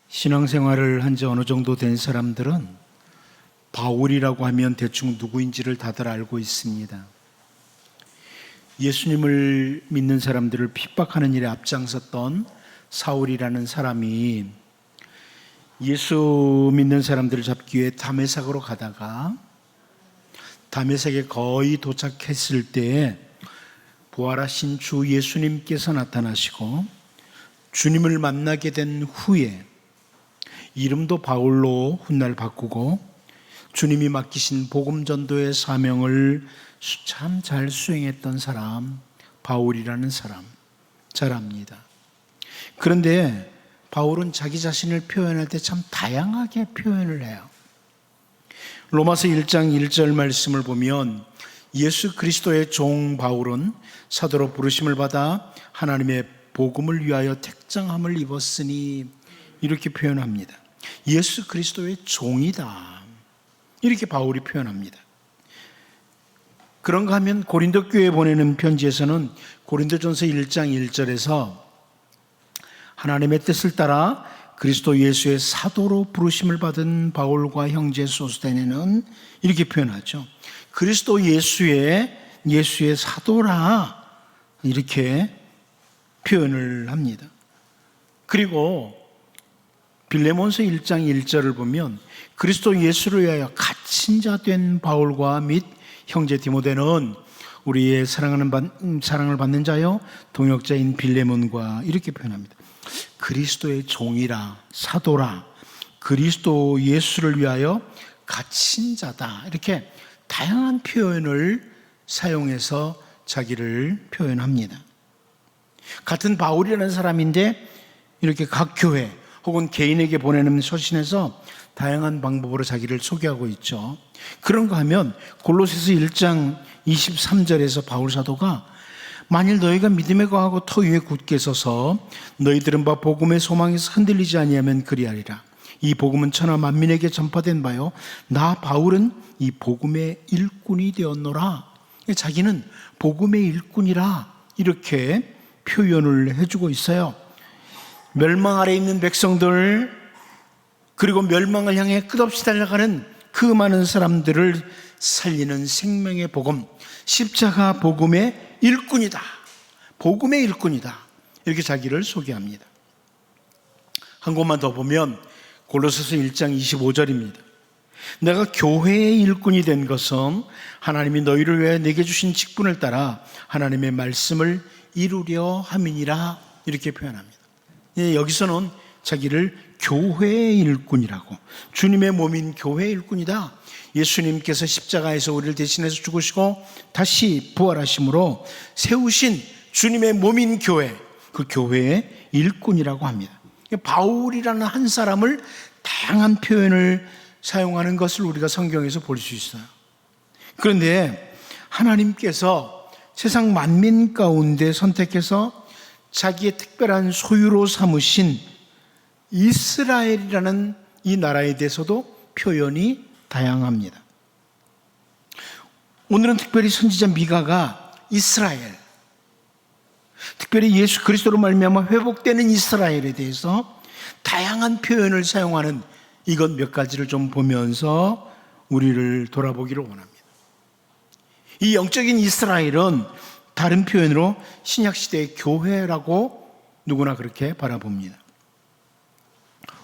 신앙생활을 한 지 어느 정도 된 사람들은 바울이라고 하면 대충 누구인지를 다들 알고 있습니다. 예수님을 믿는 사람들을 핍박하는 일에 앞장섰던 사울이라는 사람이 예수 믿는 사람들을 잡기 위해 다메섹으로 가다가 다메섹에 거의 도착했을 때 부활하신 주 예수님께서 나타나시고 주님을 만나게 된 후에 이름도 바울로 훗날 바꾸고 주님이 맡기신 복음전도의 사명을 참 잘 수행했던 사람, 바울이라는 사람 잘 압니다. 그런데 바울은 자기 자신을 표현할 때 참 다양하게 표현을 해요. 로마서 1장 1절 말씀을 보면 예수 그리스도의 종 바울은 사도로 부르심을 받아 하나님의 복음을 위하여 택정함을 입었으니 이렇게 표현합니다. 예수 그리스도의 종이다, 이렇게 바울이 표현합니다. 그런가 하면 고린도 교회에 보내는 편지에서는 고린도전서 1장 1절에서 하나님의 뜻을 따라 그리스도 예수의 사도로 부르심을 받은 바울과 형제 소스데네는 이렇게 표현하죠. 그리스도 예수의 사도라, 이렇게 표현을 합니다. 그리고 빌레몬서 1장 1절을 보면 그리스도 예수를 위하여 갇힌 자 된 바울과 및 형제 디모데는 우리의 사랑을 받는 자요 동역자인 빌레몬과 이렇게 표현합니다. 그리스도의 종이라, 사도라, 그리스도 예수를 위하여 갇힌 자다, 이렇게 다양한 표현을 사용해서 자기를 표현합니다. 같은 바울이라는 사람인데 이렇게 각 교회 혹은 개인에게 보내는 서신에서 다양한 방법으로 자기를 소개하고 있죠. 그런가 하면 골로새서 1장 23절에서 바울 사도가 만일 너희가 믿음에 거하고 터 위에 굳게 서서 너희들은 바 복음의 소망에서 흔들리지 아니하면 그리하리라. 이 복음은 천하 만민에게 전파된 바요 나 바울은 이 복음의 일꾼이 되었노라. 자기는 복음의 일꾼이라 이렇게 표현을 해주고 있어요. 멸망 아래 있는 백성들, 그리고 멸망을 향해 끝없이 달려가는 그 많은 사람들을 살리는 생명의 복음, 십자가 복음의 일꾼이다, 복음의 일꾼이다, 이렇게 자기를 소개합니다. 한 곳만 더 보면 골로새서 1장 25절입니다. 내가 교회의 일꾼이 된 것은 하나님이 너희를 위해 내게 주신 직분을 따라 하나님의 말씀을 이루려 함이니라, 이렇게 표현합니다. 여기서는 자기를 교회의 일꾼이라고, 주님의 몸인 교회의 일꾼이다. 예수님께서 십자가에서 우리를 대신해서 죽으시고 다시 부활하심으로 세우신 주님의 몸인 교회, 그 교회의 일꾼이라고 합니다. 바울이라는 한 사람을 다양한 표현을 사용하는 것을 우리가 성경에서 볼 수 있어요. 그런데 하나님께서 세상 만민 가운데 선택해서 자기의 특별한 소유로 삼으신 이스라엘이라는 이 나라에 대해서도 표현이 다양합니다. 오늘은 특별히 선지자 미가가 이스라엘, 특별히 예수 그리스도로 말미암아 회복되는 이스라엘에 대해서 다양한 표현을 사용하는 이것 몇 가지를 좀 보면서 우리를 돌아보기를 원합니다. 이 영적인 이스라엘은 다른 표현으로 신약시대의 교회라고 누구나 그렇게 바라봅니다.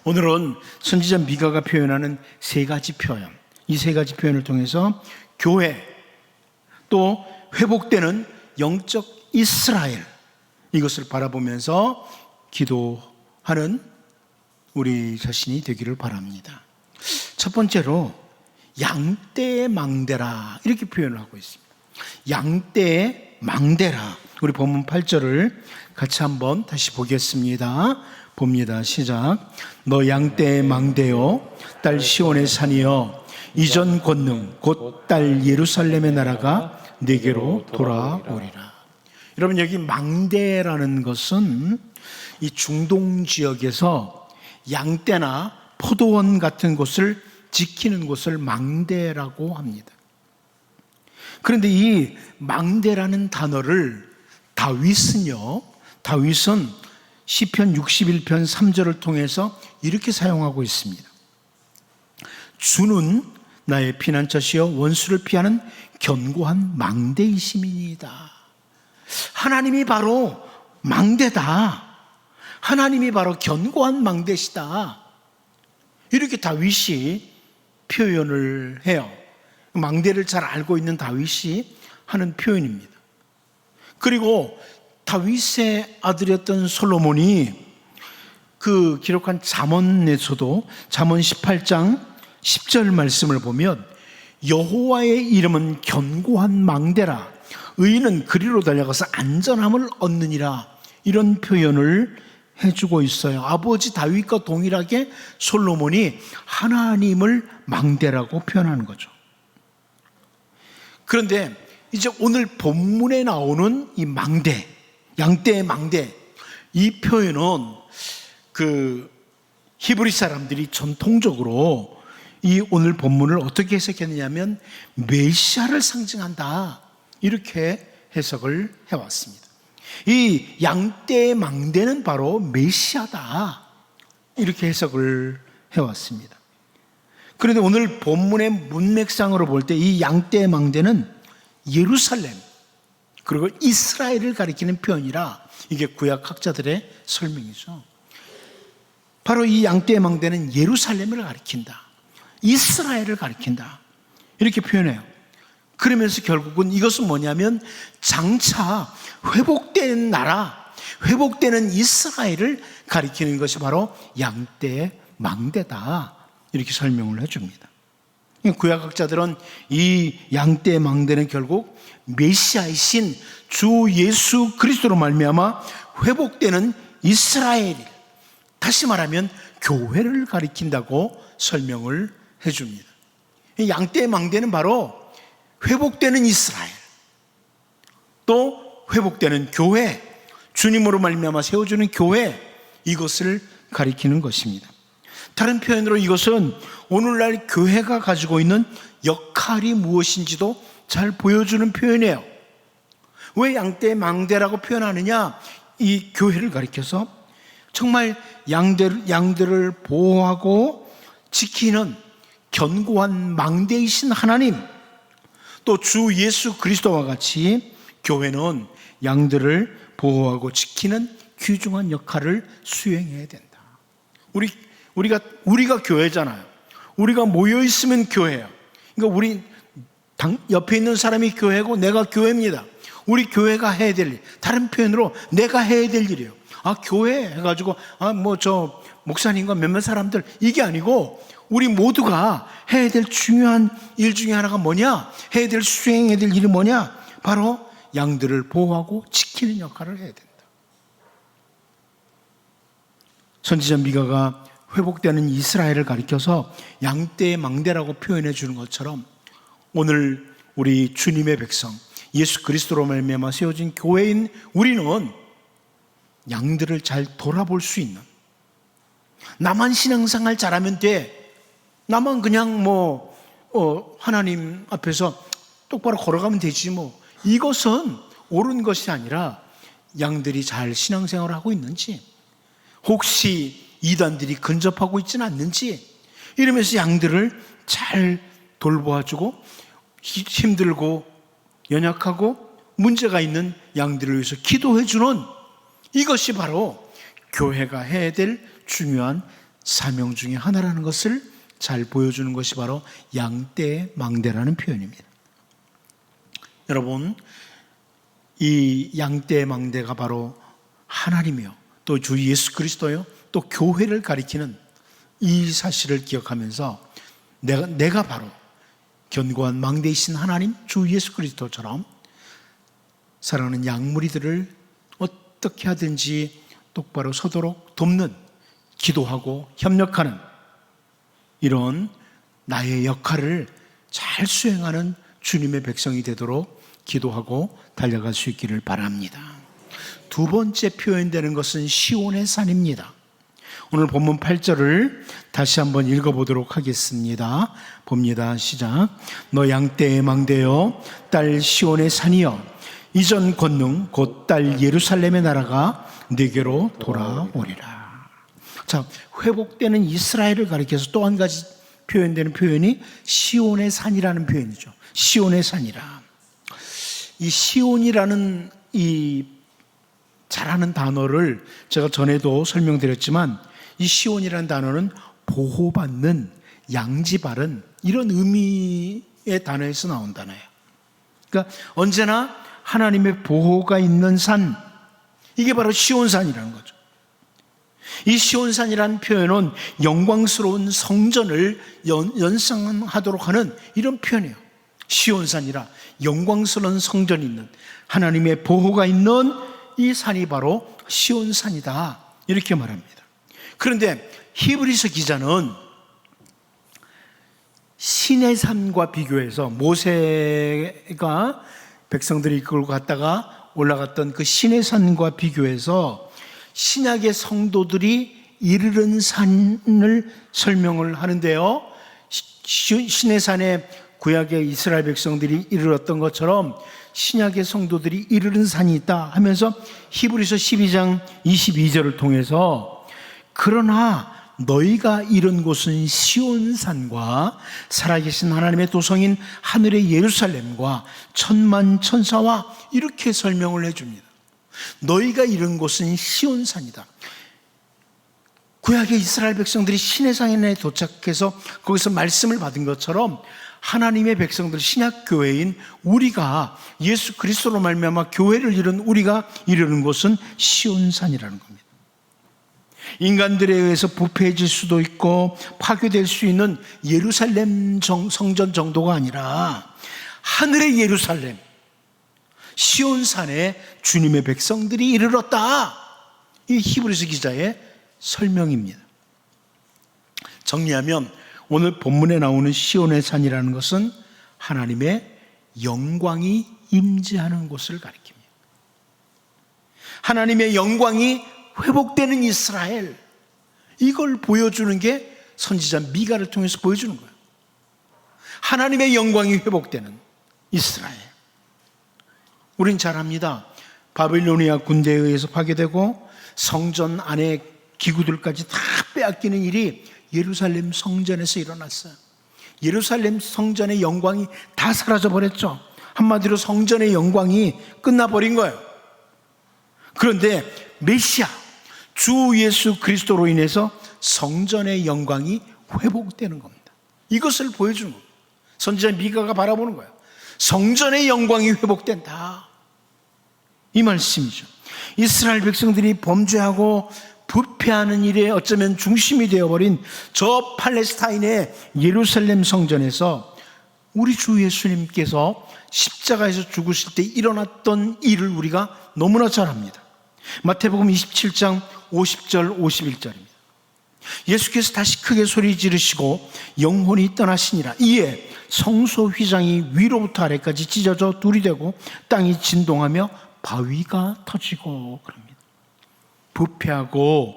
오늘은 선지자 미가가 표현하는 세 가지 표현, 이 세 가지 표현을 통해서 교회, 또 회복되는 영적 이스라엘, 이것을 바라보면서 기도하는 우리 자신이 되기를 바랍니다. 첫 번째로 양떼의 망대라, 이렇게 표현을 하고 있습니다. 양떼의 망대라. 우리 본문 8절을 같이 한번 다시 보겠습니다. 봅니다. 시작. 너 양떼의 망대여, 딸 시온의 산이여, 이전 권능 곧 딸 예루살렘의 나라가 내게로 돌아오리라. 여러분, 여기 망대라는 것은 이 중동 지역에서 양떼나 포도원 같은 곳을 지키는 곳을 망대라고 합니다. 그런데 이 망대라는 단어를 다윗은 시편 61편 3절을 통해서 이렇게 사용하고 있습니다. 주는 나의 피난처시여 원수를 피하는 견고한 망대이심이니이다. 하나님이 바로 망대다. 하나님이 바로 견고한 망대시다. 이렇게 다윗이 표현을 해요. 망대를 잘 알고 있는 다윗이 하는 표현입니다. 그리고 다윗의 아들이었던 솔로몬이 그 기록한 잠언에서도 잠언 18장 10절 말씀을 보면 여호와의 이름은 견고한 망대라 의인은 그리로 달려가서 안전함을 얻느니라 이런 표현을 해주고 있어요. 아버지 다윗과 동일하게 솔로몬이 하나님을 망대라고 표현하는 거죠. 그런데 이제 오늘 본문에 나오는 이 망대, 양떼의 망대, 이 표현은 그 히브리 사람들이 전통적으로 이 오늘 본문을 어떻게 해석했느냐면 메시아를 상징한다 이렇게 해석을 해왔습니다. 이 양떼의 망대는 바로 메시아다 이렇게 해석을 해왔습니다. 그런데 오늘 본문의 문맥상으로 볼 때 이 양떼의 망대는 예루살렘 그리고 이스라엘을 가리키는 표현이라 이게 구약학자들의 설명이죠. 바로 이 양떼의 망대는 예루살렘을 가리킨다, 이스라엘을 가리킨다 이렇게 표현해요. 그러면서 결국은 이것은 뭐냐면 장차 회복된 나라, 회복되는 이스라엘을 가리키는 것이 바로 양떼의 망대다 이렇게 설명을 해줍니다. 구약학자들은 이 양떼의 망대는 결국 메시아이신 주 예수 그리스도로 말미암아 회복되는 이스라엘, 다시 말하면 교회를 가리킨다고 설명을 해줍니다. 이 양떼의 망대는 바로 회복되는 이스라엘, 또 회복되는 교회, 주님으로 말미암아 세워주는 교회, 이것을 가리키는 것입니다. 다른 표현으로 이것은 오늘날 교회가 가지고 있는 역할이 무엇인지도 잘 보여주는 표현이에요. 왜 양떼의 망대라고 표현하느냐? 이 교회를 가리켜서 정말 양들을 보호하고 지키는 견고한 망대이신 하나님, 또 주 예수 그리스도와 같이 교회는 양들을 보호하고 지키는 귀중한 역할을 수행해야 된다. 우리가 교회잖아요. 우리가 모여 있으면 교회예요. 그러니까 우리 옆에 있는 사람이 교회고 내가 교회입니다. 우리 교회가 해야 될 일, 다른 표현으로 내가 해야 될 일이에요. 교회 해가지고 저 목사님과 몇몇 사람들, 이게 아니고 우리 모두가 해야 될 중요한 일 중에 하나가 뭐냐? 해야 될 수행해야 될 일이 뭐냐? 바로 양들을 보호하고 지키는 역할을 해야 된다. 선지자 미가가 회복되는 이스라엘을 가리켜서 양떼의 망대라고 표현해 주는 것처럼 오늘 우리 주님의 백성, 예수 그리스도로 말미암아 세워진 교회인 우리는 양들을 잘 돌아볼 수 있는, 나만 신앙생활 잘하면 돼, 나만 그냥 하나님 앞에서 똑바로 걸어가면 되지 이것은 옳은 것이 아니라 양들이 잘 신앙생활을 하고 있는지, 혹시 이단들이 근접하고 있지는 않는지, 이러면서 양들을 잘 돌보아주고 힘들고 연약하고 문제가 있는 양들을 위해서 기도해주는, 이것이 바로 교회가 해야 될 중요한 사명 중에 하나라는 것을 잘 보여주는 것이 바로 양떼의 망대라는 표현입니다. 여러분, 이 양떼의 망대가 바로 하나님이요, 또 주 예수 그리스도요, 또 교회를 가리키는 이 사실을 기억하면서 내가 바로 견고한 망대이신 하나님 주 예수 그리스도처럼 사랑하는 양무리들을 어떻게 하든지 똑바로 서도록 돕는, 기도하고 협력하는 이런 나의 역할을 잘 수행하는 주님의 백성이 되도록 기도하고 달려갈 수 있기를 바랍니다. 두 번째 표현되는 것은 시온의 산입니다. 오늘 본문 8절을 다시 한번 읽어보도록 하겠습니다. 봅니다. 시작. 너 양떼의 망대여 딸 시온의 산이여 이전 권능 곧 딸 예루살렘의 나라가 네게로 돌아오리라. 자, 회복되는 이스라엘을 가리켜서 또 한 가지 표현되는 표현이 시온의 산이라는 표현이죠. 시온의 산이라. 이 시온이라는 이 잘하는 단어를 제가 전에도 설명드렸지만, 이 시온이라는 단어는 보호받는, 양지바른 이런 의미의 단어에서 나온 단어예요. 그러니까 언제나 하나님의 보호가 있는 산, 이게 바로 시온산이라는 거죠. 이 시온산이라는 표현은 영광스러운 성전을 연상하도록 하는 이런 표현이에요. 시온산이라 영광스러운 성전이 있는, 하나님의 보호가 있는 이 산이 바로 시온산이다, 이렇게 말합니다. 그런데 히브리서 기자는 시내산과 비교해서, 모세가 백성들이 이끌고 갔다가 올라갔던 그 시내산과 비교해서 신약의 성도들이 이르는 산을 설명을 하는데요, 시내산에 구약의 이스라엘 백성들이 이르렀던 것처럼 신약의 성도들이 이르는 산이 있다 하면서 히브리서 12장 22절을 통해서, 그러나 너희가 이른 곳은 시온산과 살아계신 하나님의 도성인 하늘의 예루살렘과 천만 천사와, 이렇게 설명을 해줍니다. 너희가 이른 곳은 시온산이다. 구약의 이스라엘 백성들이 시내산에 도착해서 거기서 말씀을 받은 것처럼 하나님의 백성들, 신약 교회인 우리가, 예수 그리스도로 말미암아 교회를 이룬 우리가 이르는 곳은 시온산이라는 겁니다. 인간들에 의해서 부패해질 수도 있고 파괴될 수 있는 예루살렘 성전 정도가 아니라 하늘의 예루살렘, 시온산에 주님의 백성들이 이르렀다, 이 히브리서 기자의 설명입니다. 정리하면 오늘 본문에 나오는 시온의 산이라는 것은 하나님의 영광이 임재하는 곳을 가리킵니다. 하나님의 영광이 회복되는 이스라엘, 이걸 보여주는 게 선지자 미가를 통해서 보여주는 거예요. 하나님의 영광이 회복되는 이스라엘. 우린 잘 압니다. 바빌로니아 군대에 의해서 파괴되고 성전 안에 기구들까지 다 빼앗기는 일이 예루살렘 성전에서 일어났어요. 예루살렘 성전의 영광이 다 사라져버렸죠. 한마디로 성전의 영광이 끝나버린 거예요. 그런데 메시아, 주 예수 그리스도로 인해서 성전의 영광이 회복되는 겁니다. 이것을 보여주는 겁니다. 선지자 미가가 바라보는 거예요. 성전의 영광이 회복된다, 이 말씀이죠. 이스라엘 백성들이 범죄하고 부패하는 일에 어쩌면 중심이 되어버린 저 팔레스타인의 예루살렘 성전에서 우리 주 예수님께서 십자가에서 죽으실 때 일어났던 일을 우리가 너무나 잘 압니다. 마태복음 27장 50절 51절입니다. 예수께서 다시 크게 소리 지르시고 영혼이 떠나시니라. 이에 성소 휘장이 위로부터 아래까지 찢어져 둘이 되고 땅이 진동하며 바위가 터지고 그럽니다. 부패하고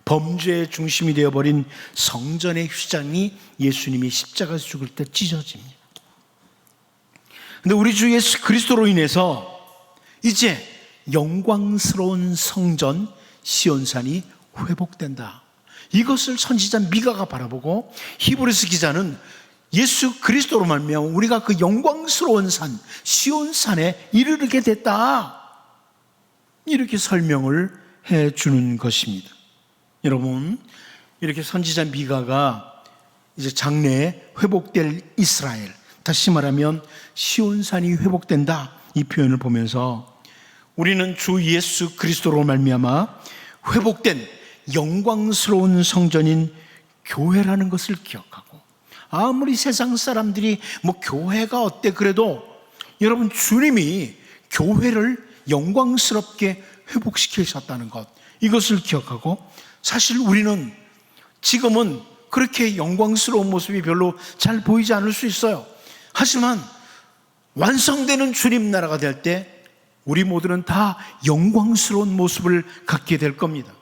범죄의 중심이 되어버린 성전의 휘장이 예수님이 십자가에서 죽을 때 찢어집니다. 그런데 우리 주 예수 그리스도로 인해서 이제 영광스러운 성전 시온산이 회복된다, 이것을 선지자 미가가 바라보고 히브리서 기자는 예수 그리스도로 말미암아 우리가 그 영광스러운 산 시온산에 이르게 됐다, 이렇게 설명을 해주는 것입니다. 여러분, 이렇게 선지자 미가가 이제 장래에 회복될 이스라엘, 다시 말하면 시온산이 회복된다, 이 표현을 보면서 우리는 주 예수 그리스도로 말미암아 회복된 영광스러운 성전인 교회라는 것을 기억하고, 아무리 세상 사람들이 뭐 교회가 어때 그래도 여러분, 주님이 교회를 영광스럽게 회복시키셨다는 것, 이것을 기억하고, 사실 우리는 지금은 그렇게 영광스러운 모습이 별로 잘 보이지 않을 수 있어요. 하지만 완성되는 주님 나라가 될 때 우리 모두는 다 영광스러운 모습을 갖게 될 겁니다.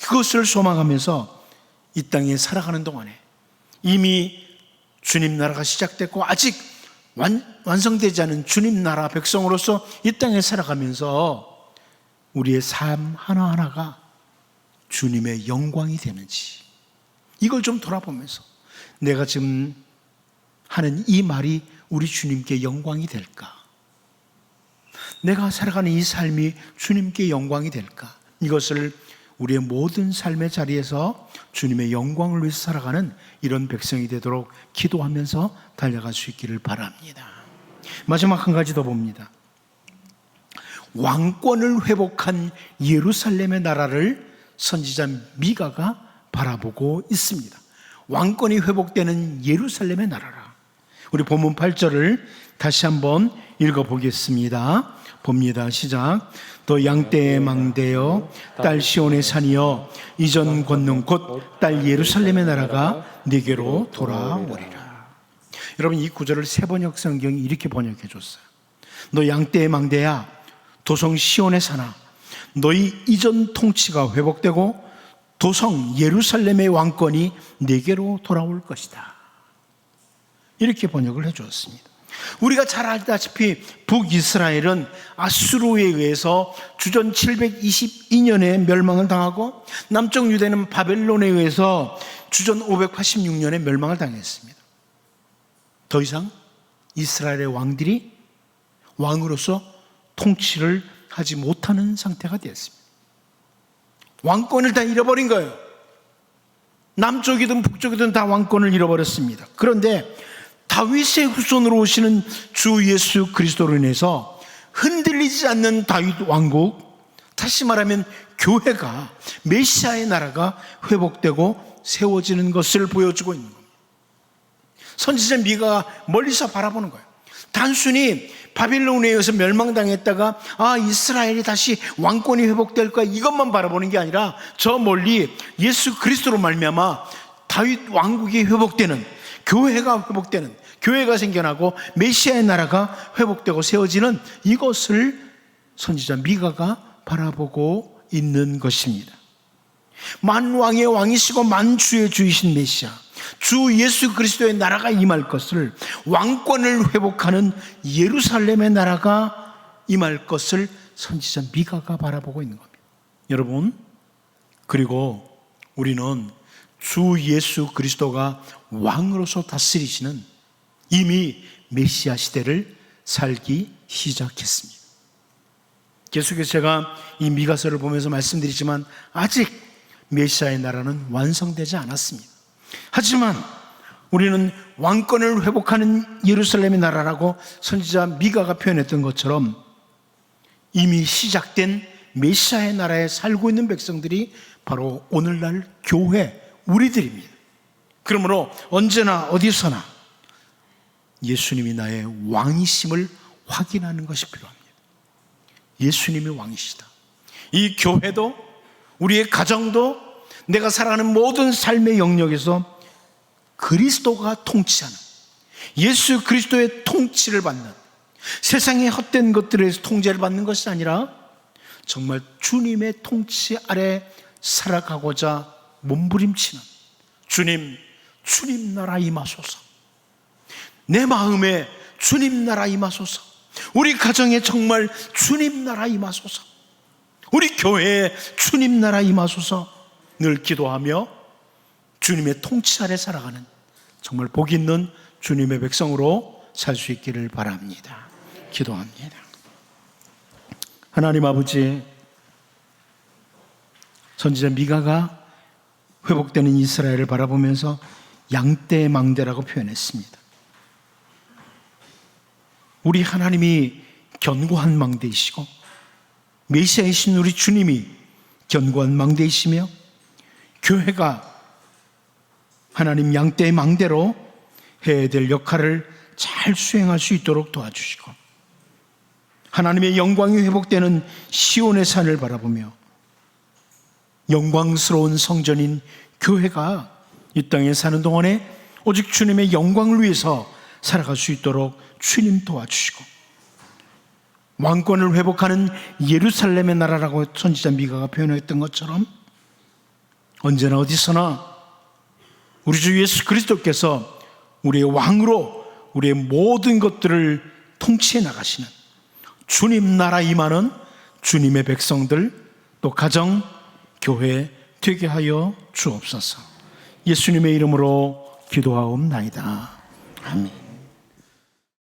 그것을 소망하면서 이 땅에 살아가는 동안에 이미 주님 나라가 시작됐고 아직 완성되지 않은 주님 나라 백성으로서 이 땅에 살아가면서 우리의 삶 하나하나가 주님의 영광이 되는지, 이걸 좀 돌아보면서 내가 지금 하는 이 말이 우리 주님께 영광이 될까? 내가 살아가는 이 삶이 주님께 영광이 될까? 이것을 우리의 모든 삶의 자리에서 주님의 영광을 위해서 살아가는 이런 백성이 되도록 기도하면서 달려갈 수 있기를 바랍니다. 마지막 한 가지 더 봅니다. 왕권을 회복한 예루살렘의 나라를 선지자 미가가 바라보고 있습니다. 왕권이 회복되는 예루살렘의 나라라. 우리 본문 8절을 다시 한번 읽어보겠습니다. 봅니다. 시작. 너 양떼의 망대여 딸 시온의 산이여 이전 권능 곧 딸 예루살렘의 나라가 네게로 돌아오리라. 여러분, 이 구절을 세번역 성경이 이렇게 번역해 줬어요. 너 양떼의 망대야 도성 시온의 산아, 너희 이전 통치가 회복되고 도성 예루살렘의 왕권이 네게로 돌아올 것이다. 이렇게 번역을 해 주었습니다. 우리가 잘 알다시피 북이스라엘은 아수르에 의해서 주전 722년에 멸망을 당하고 남쪽 유대는 바벨론에 의해서 주전 586년에 멸망을 당했습니다. 더 이상 이스라엘의 왕들이 왕으로서 통치를 하지 못하는 상태가 되었습니다. 왕권을 다 잃어버린 거예요. 남쪽이든 북쪽이든 다 왕권을 잃어버렸습니다. 그런데 다윗의 후손으로 오시는 주 예수 그리스도로 인해서 흔들리지 않는 다윗 왕국, 다시 말하면 교회가, 메시아의 나라가 회복되고 세워지는 것을 보여주고 있는 겁니다. 선지자 미가가 멀리서 바라보는 거예요. 단순히 바빌론에 의해서 멸망당했다가 이스라엘이 다시 왕권이 회복될 거야, 이것만 바라보는 게 아니라 저 멀리 예수 그리스도로 말미암아 다윗 왕국이 회복되는, 교회가 회복되는, 교회가 생겨나고 메시아의 나라가 회복되고 세워지는 이것을 선지자 미가가 바라보고 있는 것입니다. 만왕의 왕이시고 만주의 주이신 메시아 주 예수 그리스도의 나라가 임할 것을, 왕권을 회복하는 예루살렘의 나라가 임할 것을 선지자 미가가 바라보고 있는 겁니다. 여러분, 그리고 우리는 주 예수 그리스도가 왕으로서 다스리시는 이미 메시아 시대를 살기 시작했습니다. 계속해서 제가 이 미가서를 보면서 말씀드리지만 아직 메시아의 나라는 완성되지 않았습니다. 하지만 우리는 왕권을 회복하는 예루살렘의 나라라고 선지자 미가가 표현했던 것처럼 이미 시작된 메시아의 나라에 살고 있는 백성들이 바로 오늘날 교회, 우리들입니다. 그러므로 언제나 어디서나 예수님이 나의 왕이심을 확인하는 것이 필요합니다. 예수님이 왕이시다. 이 교회도, 우리의 가정도, 내가 살아가는 모든 삶의 영역에서 그리스도가 통치하는, 예수 그리스도의 통치를 받는, 세상의 헛된 것들에서 통제를 받는 것이 아니라 정말 주님의 통치 아래 살아가고자 몸부림치는 주님 나라 임하소서, 내 마음에 주님 나라 임하소서, 우리 가정에 정말 주님 나라 임하소서, 우리 교회에 주님 나라 임하소서 늘 기도하며 주님의 통치 아래 살아가는 정말 복 있는 주님의 백성으로 살 수 있기를 바랍니다. 기도합니다. 하나님 아버지, 선지자 미가가 회복되는 이스라엘을 바라보면서 양떼의 망대라고 표현했습니다. 우리 하나님이 견고한 망대이시고 메시아이신 우리 주님이 견고한 망대이시며 교회가 하나님 양떼의 망대로 해야 될 역할을 잘 수행할 수 있도록 도와주시고, 하나님의 영광이 회복되는 시온의 산을 바라보며 영광스러운 성전인 교회가 이 땅에 사는 동안에 오직 주님의 영광을 위해서 살아갈 수 있도록 주님 도와주시고, 왕권을 회복하는 예루살렘의 나라라고 선지자 미가가 표현했던 것처럼 언제나 어디서나 우리 주 예수 그리스도께서 우리의 왕으로 우리의 모든 것들을 통치해 나가시는 주님 나라 임하는 주님의 백성들, 또 가정, 교회 되게 하여 주옵소서. 예수님의 이름으로 기도하옵나이다. 아멘.